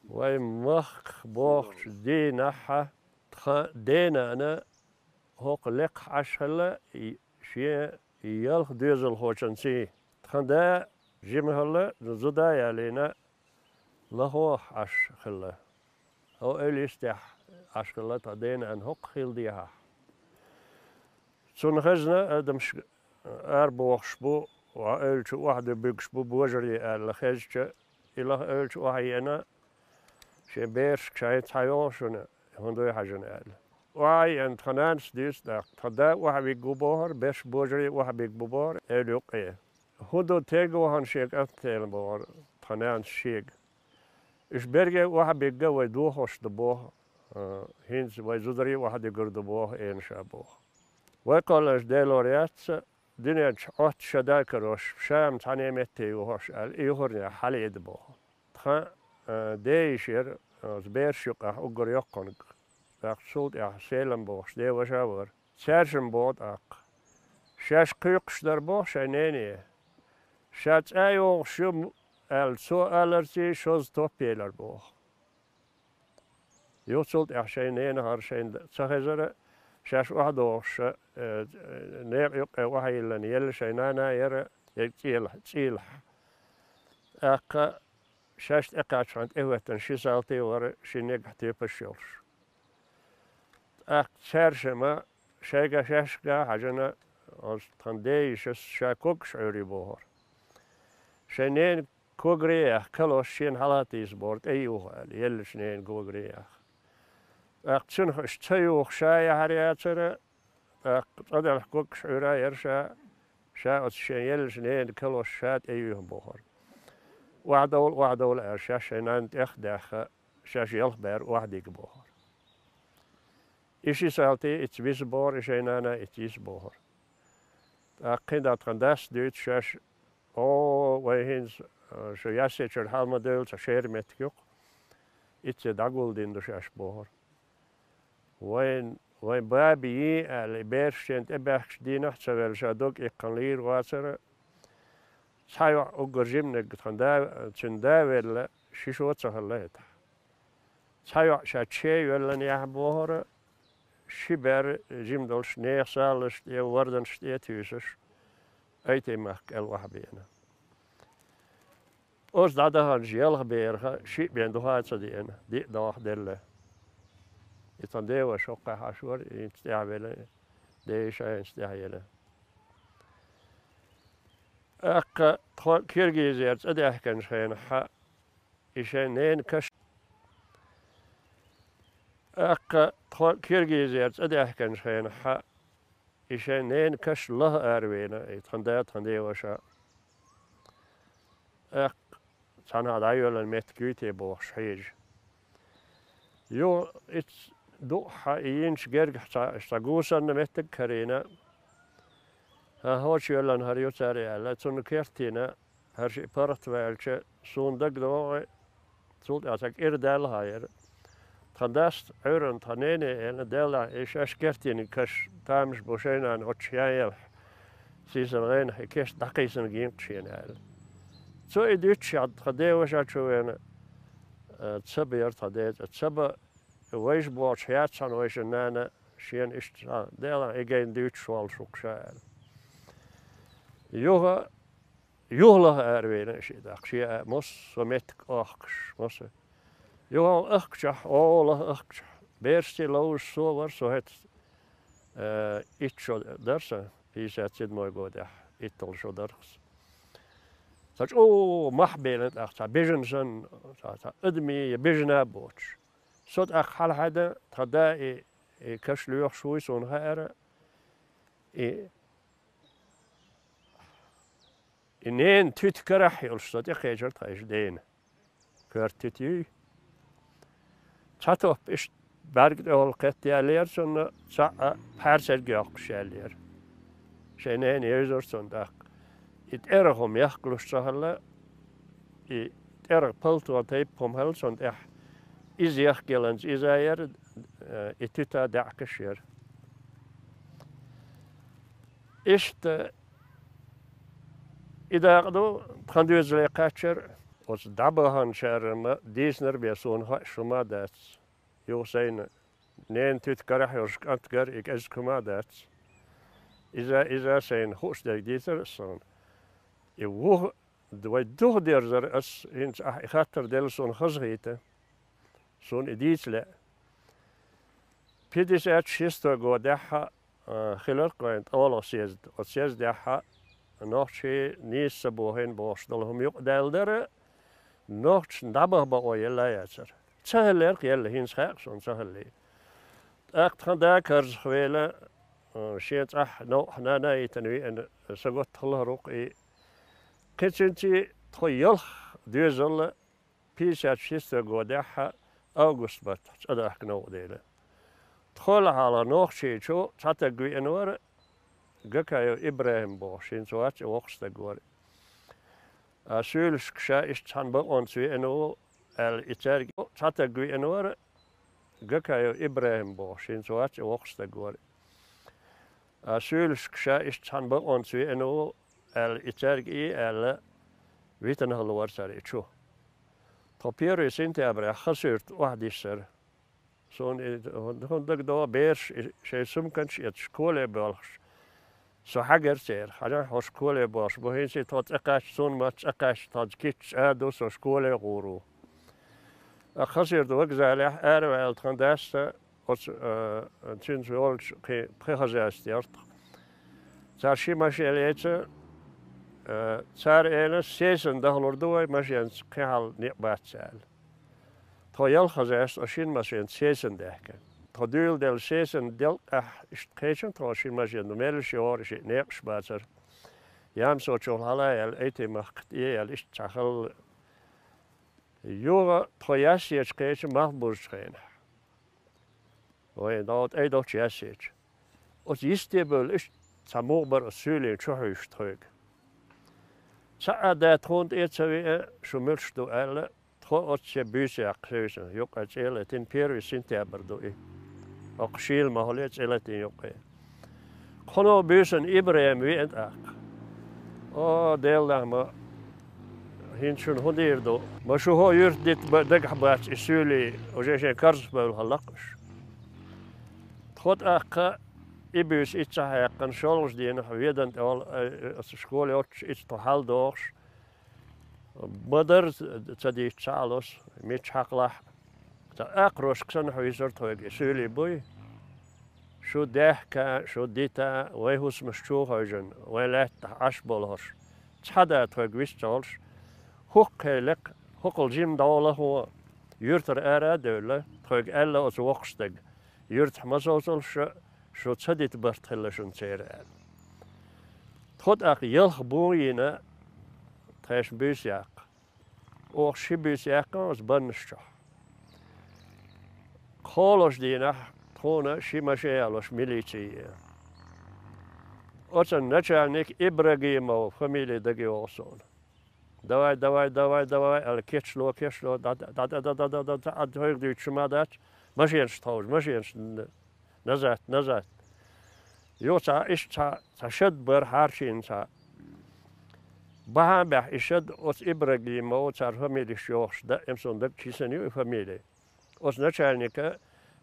ومخ بوخش دينها دينا أنا هوق لق عشهلا شيء يلخ ديزل هوشنسي تخندا جيمهلا زدا يالينا لهو عشهلا هو إليستح عشهلا تدينا أن هوق خيل ديها سون خزنا أدمش أربوخشبو وألش واحد بيكشبو بوجري الخزش إلى ألش وحينا شي بيرش شاي تايوشنا هندوي حاجنا وعي أن خنانس ديس دا تدا واحد بيجبوهر بيش بوجري واحد بيجبوهر إلوقية هندو تيجو هنشيك أفتيل بوهر خنانس شيك إش برجع واحد بيجوا يدوهش دبوه هينز ويزودري واحد يقرد دبوه إن شابوه ويقولش ديلوريات دنيا أوت شداكروش شام تاني متي وهش الإيهورنيا حالي دبوه تخا ديشير زبيرشوك أقر يقونك أقصود سيلم بوش دي وشاور سيرشن بود شاش قيقش در بوش شنيني شات أيو شم السو ألرتي شوز توبيلر بوه يوصلت شنين هرشين تخزر شاش وحدوش نيق يق وحي لن يل شينانا ير تيل شاش اقاش عند اهوتن شي سالتي ور شي نيقحتي بشيلش سيرشما شيقا شاشقا حاجنا تندي شاكوك شعوري بوهر شنين كوغريخ كلوش شين حالاتيس بورد ايوه يل شنين كوغريخ تسنخ اشتيوخ شاي هرياتر أدل كوك شعورا يرشا شاء شين يل شنين كلوش شات ايوه بوهر وعدول أرشا شنان تخدخ شاش يلخبر وحديك بوهر إشي سالتي اتبيس بور إشينانا اتيس بوهر أقين تنداس دوت شاش ويهنز شو ياسي شر حالما دول شير متكيوك اتس داقول دين دو شاش بوهر وين بابي اللي بيرشنت اباخش دينه تسويل شادوك إقنلير واسر سايو أقرجمنك تنداويل شيشوت سهلت سايو شاتشي ولن يحبوهر شبر جيمدولش نيخسالش دي وردنش دي تيسش ايتي مخك الوحبينا اوز دادها جيالها بيرها شي بين دوها تصدينا دي دوح دل يتنديو شوقا حشور يتستعبل دي شاين استعيلا اق كيرجيزيرت ادي احكن شين حا إشينين كش اق كيرجيزيرت ادي احكن شين حا إشينين كش الله أروينا يتخندي وشا أق سنة دايول المتكوتي بوش حيج يو إتس دو حقينش جرج استغوصا نمتك كرينا ها هوش يولن هريو تاري على تون كيرتينا هرشي بارت ويلش سوندق دو سولت أتاك إردال هاير تخندست عورن تنيني إن دالا إيش أشكرتيني كش تامش بوشينا عن أتشيايل سيسرين هكيش دقيسن جيم تشين هذا سو إديتش عد خدي وش أتشوين تسبير تديت تسبب ويش بوش حيات سان ويش نانا شين إشت دالا إيجين ديتش والشوك شايل يوها أروين شيء داك شيء مس ومتك أخش مس يوها أخشح أوله أخشح بيرستي لوش سو سو هت إتشو درسه يسات سيد موي قودح إتل شو درس ساج محبيلت أخ بيجنسن أدمي بيجنا بوتش صوت أخ حال هذا تدا كشلوخ شوي سون هير إنين تتكرح يلصت يخيجر تايش دين كرتتي تاتو إش برگ اول قطعی لیر سون پرسر گیاه شلیر شنین یزور سون داق it ergom jachklus sahalla it erg pultu tape pom hel sond is jachgelens is ayer it tuta dakashir ist إذا قدو تخندوز لقاتشر Os dabahan scherma diesner beson ha shumadats. Jo zijn neen tut karahos antgar ik es kumadats. Iza zijn hoogste dieser son. Je woog de doch der as in gatter del son gezeten. Son edietsle. Pidis at shisto go daha خلال قاينت أول أسيز ده نوشي نيس سبوهين بوشدلهم يقدر در نوش نبه بقى يلا يسر سهل يلا هين سخشون سهل أكت خدا كرز خويلة شيت نو حنا يتنوي أن سقط الله رقي كنتي تخيل دوزل بيسات شيست قدها أغسطس بات أداك نو ديله تخول على نوخشي شو تاتقوي أنور جكايو إبراهيم بوشين سوات وقت تقول سولش كشا إشتان بقونسوي أنو الإتارج تاتقوي أنور جكايو إبراهيم بوشين سوات وقت تقول سولش كشا إشتان بقونسوي أنو الإتارج ال ويتن هالوار ساري شو تبيري سنتي أبرا خسرت واحد يسر Zo'n honderd door beers, ze soms je het schoolebels. Zo hager zeer, ga je schoolebels. Bohin zit tot akash zo'n mat akash tot kits ado zo schooleguru. Ik ga zeer door gezegd, wel het gandaste, als sinds we al pregezesterd. Zar schimacheleetse, zar enes 36 lordooi, maar je kan niet bad zijn. Toyal gezegd als je machine 36. Todul del 36 is geen troosje machine. De meeste jaar is het niks beter. Jam zo zo halal eten mag je is chachel. Jora toyas je geen mag boerschijn. Oei dat dat je als Istanbul is samobar asule chohuis terug. Sa dat hond eet zo mulch do alle. Als je buurtje kruisen, je kan het in Peru Sint-Eber doen. Ook schil maar het het in je. Gewoon buurtje Ibrahim wie het ook. Oh, deel dan maar. Hintje hondeer do. Maar zo hoor je dit dagbaat is jullie als je karsbel halakjes. God ook Ibus iets hij kan soms die nog weten al als de school ook iets te haldoors. Mother تدي تشالوس ميت حقله تأقرش كسن حويزر توجي سولي بوي شو دهكا شو ديتا ويهوس مشتو هاجن ولا أشبالهش تحدا توجي ويستالش هوك الجيم دولة هو يرتر أرا دولة توجي ألا أز وقستج يرت مزوزل شو تديت برتلشون تيران تخد أخ يلخ بوينا تاش بيسياق أو شي بيسياق أز بنشة خالص دينا تونا شي مشيالوش ميليتية أصلا نتشانيك إبراهيم أو فاميلي دقي أوصون دواي الكيتشلو دا هيك دي تشمادات ماشينش توج ماشينش نزات يوتا إيش تا شد بر هارشين تا بها إشد أس إبراهيم أو تار فاميلي شوخش دا إمسون دك تشيسنيو فاميلي أس نتشانيك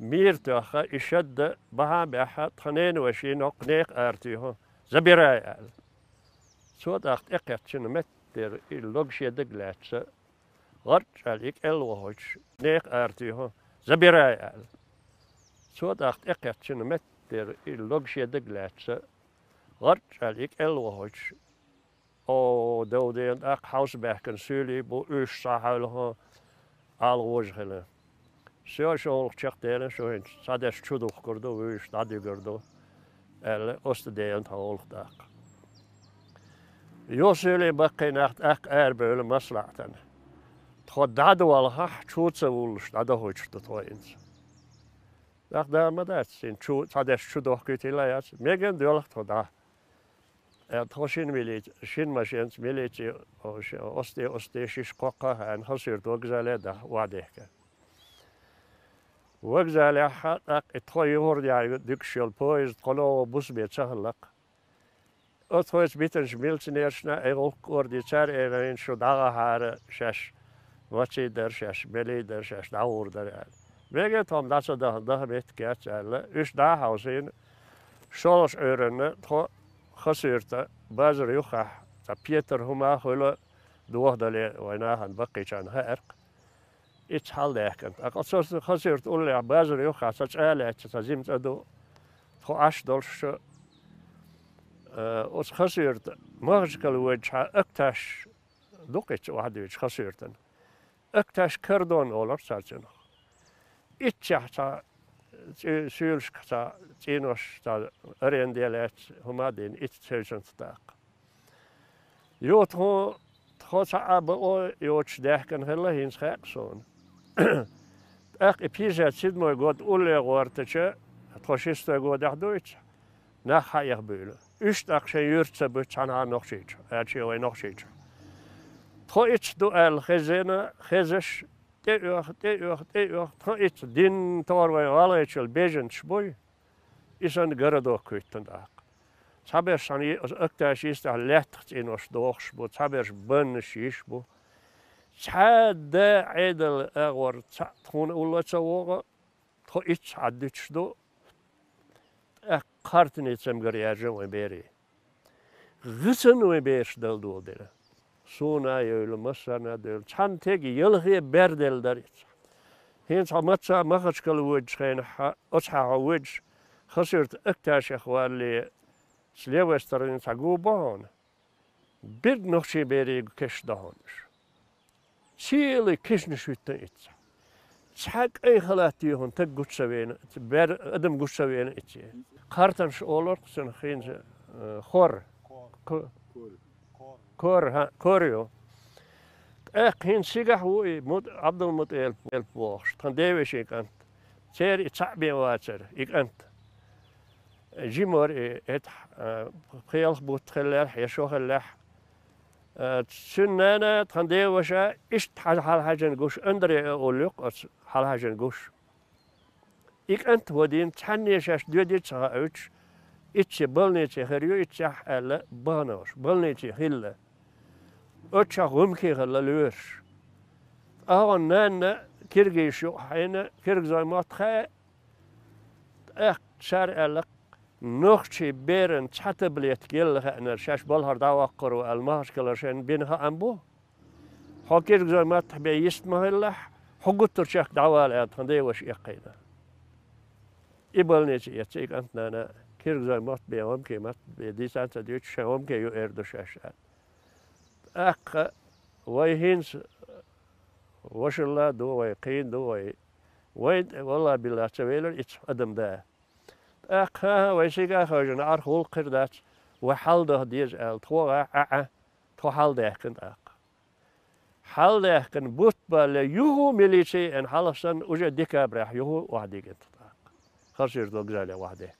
ميرتوخا إشد بها تخنين وشين أقنيق أرتيهو زبيراي سوات أخت إقيت شنو متر اللوغشي دقلاتس غرج عليك الوهوش نيق أرتيهو زبيراي سوات أخت إقيت شنو متر اللوغشي دقلاتس غرج عليك الوهوش أو دودين أق حوسبهكن سولي بو أوش صاحلها الوجهله شو تشختين شو هن صادش تشودوخ كردو ويش دادي كردو أستدين تهولخ داق يوسولي بقي ناخت أق أربول مصلحتن تخد دادو والها تشوتسا ولش دادو هوش تطوينز داق دا مدات سين صادش تشودوخ كتيلا ياس ميجن ديولخ تدا تخشين ميليت شين ماشينز ميليتي أستي شيش قوقا هن خسير دوغزالي دا واديك وغزالي حق اتخوي يورد يعني ديكشيل بويز تقولوا بوس بيتسهلق أتويس بيتنش ميلسنيرشنا إيغول كوردي تار إيغين شو داغا هار شاش واتشي در شاش بلي در شاش داور در بيجت هم داسا ده بيت كيات ألا إيش دا هاوسين شولش أورن تخو خسيرتا بازر يوخح تا بيتر هما خلو دوه دلي ويناهن بقي كان هرق إتش حال دهكن أقصص خسيرت أولي بازر يوخح تجعله تزيمت أدو تخو عش دولش أس خسيرت مغشكل وجه أكتاش دوقيت واحد وجه خسيرتن أكتاش كردون أولر سالتن إتشح تا سيلش تا تينوش تا أرين ديالات هما دين إتشيشن تاق يوت هو تخوص أبو يوتش دهكن هلا هين سخاقسون أك إبيزات سيد موي قد أولي غورتش تخوشيستو قد أخدويتش نخا يخبيلو Üst akşe yürtse bu çana noxşiç, erçi oy noxşiç. To iç du el xezena, xezeş, te yok, to iç din torvay alaçıl bejenç boy. İsan garado kuytunda. Saber sani aktaş ist lecht in os dochs bu, saber bun şiş bu. Çade edel agor tun ulatsa woga, to iç addiç du. Kartın etsem görüyeceğim ve beri. Gısın ve beş del doğdele. Suna yöyle masana del. Çan teki yılgıya berdel darit. Hins hamatsa makaçkalı vüc kayna açha vüc. Khasırt aktaş akhwali slevesterin saguban. Bir noxşi beri keş dağınır. Çiğli keşniş ütten etsa. Çak ay halatiyhun tek gutsavene, ber adam gutsavene etsi. Kartanş olur sen xinze xor. Koryo. Hin sigah hu Abdülmuttalip boş. Tan deveşe kant. Ser itsabi water. İkant. Jimor et khiyal but khalah yashokhlah. Sünnana tan deveşe ist hal hajen gush andere oluk hal hajen gush. İkant ودين تحني شاش دودي تسا اوش إتش بلنيتي خريو إتش ألا بانوش بلنيتي خلا أتش غمكي خلا لورش أهون نانا كيرجيشو حينا كيرجزاي ماتخا شار ألا نخشي بيرن تحتبليت جل خنا شاش بالهر داوقرو المهش كلاشين بينها أنبو هو كيرجزاي ماتخ بيست مهلا حقوق ترشاك دعوالات هندي وش يقينا İbalneci yetecek antnana kirgzay mat beyam ki mat disan sa diyor şam ki yo erdoşaşat. Ak vay hins vaşalla do vay qin do vay vallahi billah seveler iç adam da. Ak vay siga hajın arhul qirdat ve halda diz el toğa to halda kent ak. Halda kan butbal yuhu milisi en halasan uja dikabrah yuhu wahdigent. خسر دو غزالة واحدة.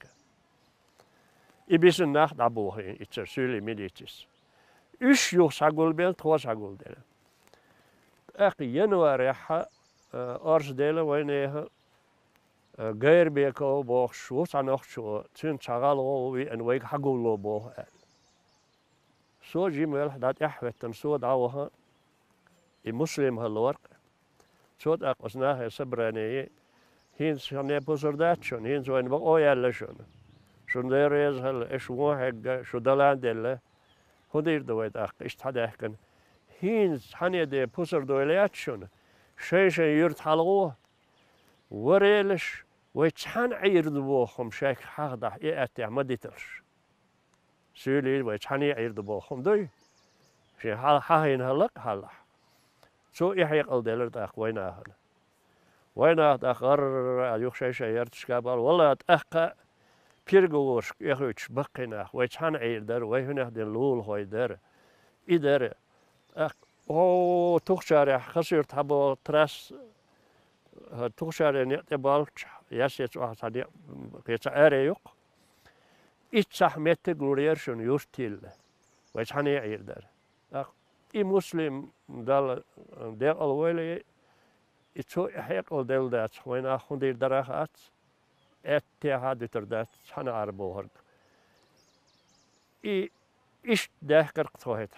إبيسن ناخد أبوه إتسرسولي ميليتيس. إيش يو ساقول بيل توا ساقول ديلا. أخي ينوار يحا أرز ديلا وينيها غير بيكو بوخ شو سانوخ شو تين شغال وي أن ويك حقولو بوه. سو جيميل دات يحوتن سو دعوها المسلم هالورق. سو أقصناها سبرانية هين شنو بوزرداتشون هين زوين بقى يالشون شون ديريز هل إيش واحد شو دلان دله هو دير دويت أخ إيش هذا كان هين حني ده بوزردويلاتشون شيء يرت حلوه وريلش ويتحن عيرد بوخم شيك حاضح يأتي عمديتلش سولي ويتحن يعيرد بوخم دوي شيء حاين هلق هلا سو يحيق الدلر تاخ وينها وينا تأخر يخشى شيرت شكابال والله تأخا بيرجوش يخوش بقينا ويتحن عير در ويهنا دين لول هاي در إدر أو تخشى خسر تبو ترس تخشى نتبال يسيت واحد يتعرى يق إتصح مت غوريرشون يستيل ويتحن عير در إي مسلم دال der alweer إتشو إحيق الدل دات وين أخون دير دراخات اتحاد تردات حنا عربوهرق إي إيش ده كرت هيت